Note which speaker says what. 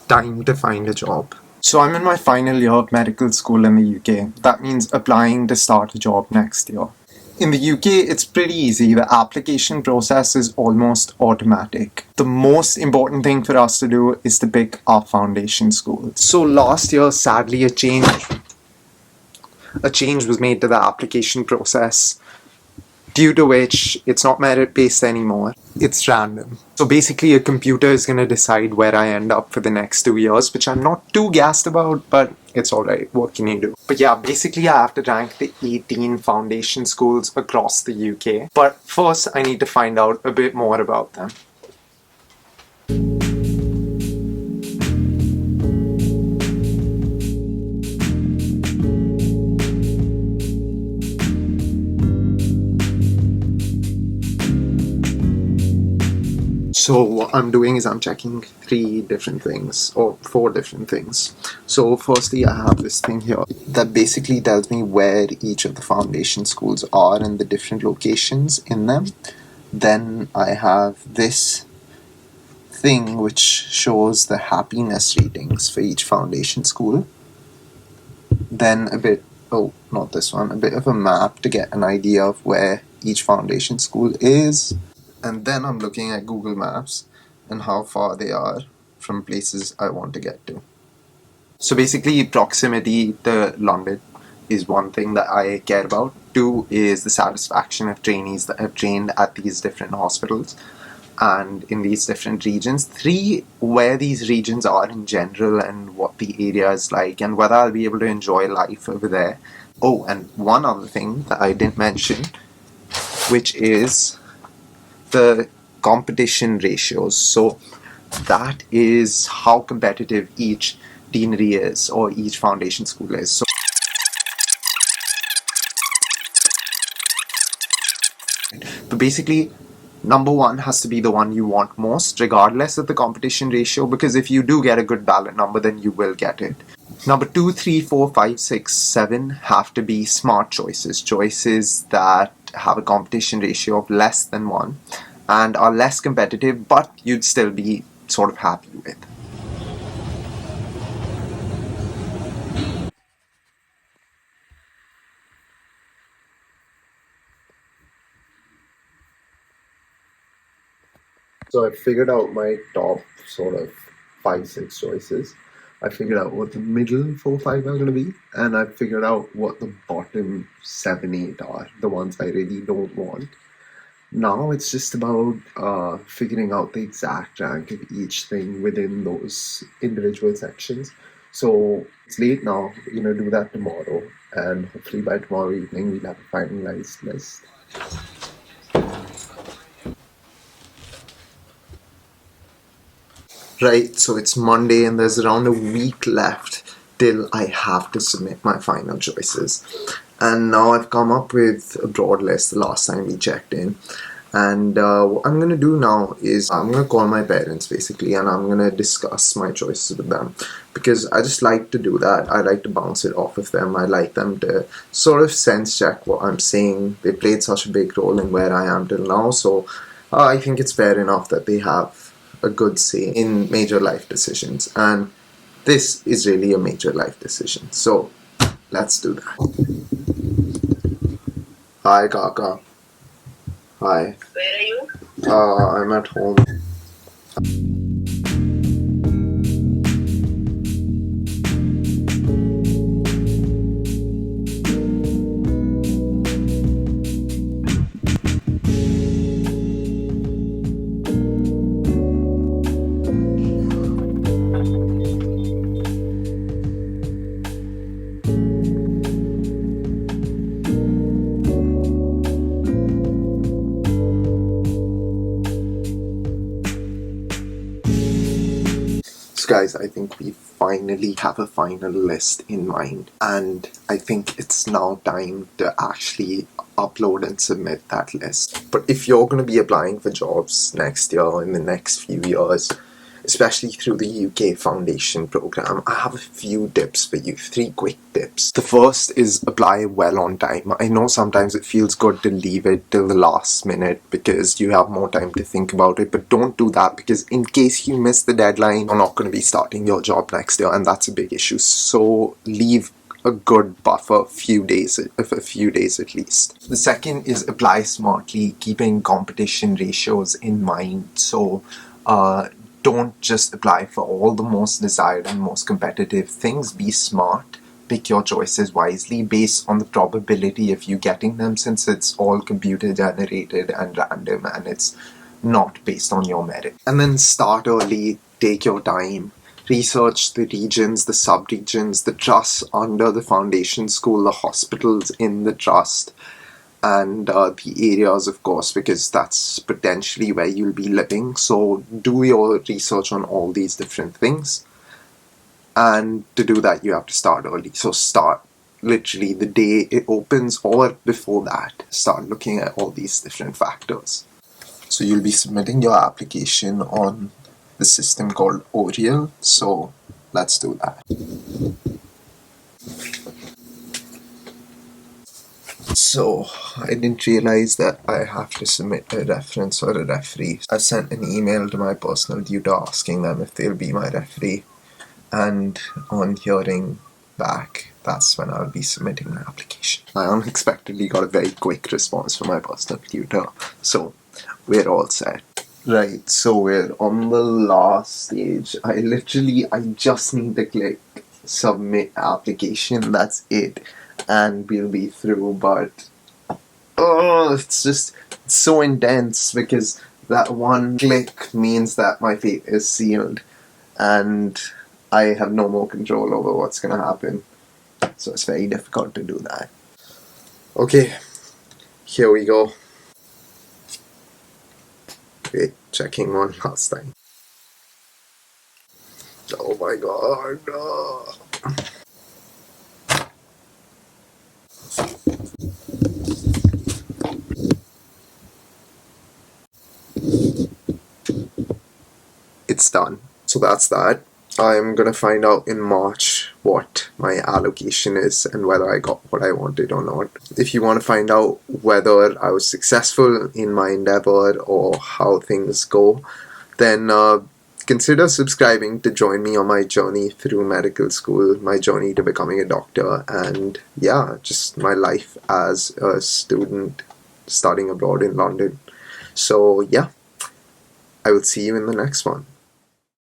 Speaker 1: time to find a job. So I'm in my final year of medical school in the UK. That means applying to start a job next year. In the UK, it's pretty easy. The application process is almost automatic. The most important thing for us to do is to pick our foundation school. So last year, sadly, a change was made to the application process, due to which it's not merit-based anymore. It's random. So basically a computer is going to decide where I end up for the next 2 years, which I'm not too gassed about, but it's alright, what can you do? But yeah, basically I have to rank the 18 foundation schools across the UK. But first I need to find out a bit more about them. So what I'm doing is I'm checking 3 different things, or 4 different things. So firstly I have this thing here that basically tells me where each of the foundation schools are and the different locations in them. Then I have this thing which shows the happiness ratings for each foundation school. Then a bit of a map to get an idea of where each foundation school is. And then I'm looking at Google Maps and how far they are from places I want to get to. So basically proximity to London is one thing that I care about. 2 is the satisfaction of trainees that have trained at these different hospitals and in these different regions. 3, where these regions are in general and what the area is like and whether I'll be able to enjoy life over there. Oh, and one other thing that I didn't mention, which is the competition ratios. So that is how competitive each deanery is or each foundation school is. But basically, number 1 has to be the one you want most, regardless of the competition ratio, because if you do get a good ballot number, then you will get it. Number 2, 3, 4, 5, 6, 7 have to be smart choices that have a competition ratio of less than 1 and are less competitive, but you'd still be sort of happy with. So I figured out my top sort of 5, 6 choices. I figured out what the middle 4, 5 are going to be, and I figured out what the bottom 7, 8 are, the ones I really don't want. Now it's just about figuring out the exact rank of each thing within those individual sections. So it's late now, we're going to do that tomorrow, and hopefully by tomorrow evening we'll have a finalized list. Right, so it's Monday and there's around a week left till I have to submit my final choices. And now I've come up with a broad list the last time we checked in. And what I'm going to do now is I'm going to call my parents basically and I'm going to discuss my choices with them. Because I just like to do that. I like to bounce it off of them. I like them to sort of sense check what I'm saying. They played such a big role in where I am till now. So I think it's fair enough that they have a good say in major life decisions, and this is really a major life decision, so let's do that. Hi Kaka. Hi.
Speaker 2: Where are you?
Speaker 1: I'm at home. Guys, I think we finally have a final list in mind, and I think it's now time to actually upload and submit that list. But if you're going to be applying for jobs next year, in the next few years, especially through the UK Foundation program, I have a few tips for you, 3 quick tips. The first is apply well on time. I know sometimes it feels good to leave it till the last minute because you have more time to think about it, but don't do that, because in case you miss the deadline, you're not going to be starting your job next year, and that's a big issue. So leave a good buffer, a few days at least. The second is apply smartly, keeping competition ratios in mind. So don't just apply for all the most desired and most competitive things. Be smart. Pick your choices wisely based on the probability of you getting them, since it's all computer generated and random and it's not based on your merit. And then start early, take your time. Research the regions, the sub-regions, the trusts under the foundation school, the hospitals in the trust, and the areas, of course, because that's potentially where you'll be living. So do your research on all these different things. And to do that, you have to start early. So start literally the day it opens or before that. Start looking at all these different factors. So you'll be submitting your application on the system called Oriel. So let's do that. So I didn't realize that I have to submit a reference or a referee. I sent an email to my personal tutor asking them if they'll be my referee, and on hearing back, that's when I'll be submitting my application. I unexpectedly got a very quick response from my personal tutor, so we're all set. Right, so we're on the last stage. I just need to click submit application, that's it, and we'll be through. But it's so intense, because that one click means that my fate is sealed and I have no more control over what's going to happen. So it's very difficult to do that. Okay, here we go. Wait, checking one last time. Oh my god, no. It's done. So that's that. I'm gonna find out in March what my allocation is and whether I got what I wanted or not. If you want to find out whether I was successful in my endeavor or how things go, then consider subscribing to join me on my journey through medical school, my journey to becoming a doctor, and yeah, just my life as a student studying abroad in London. So yeah, I will see you in the next one.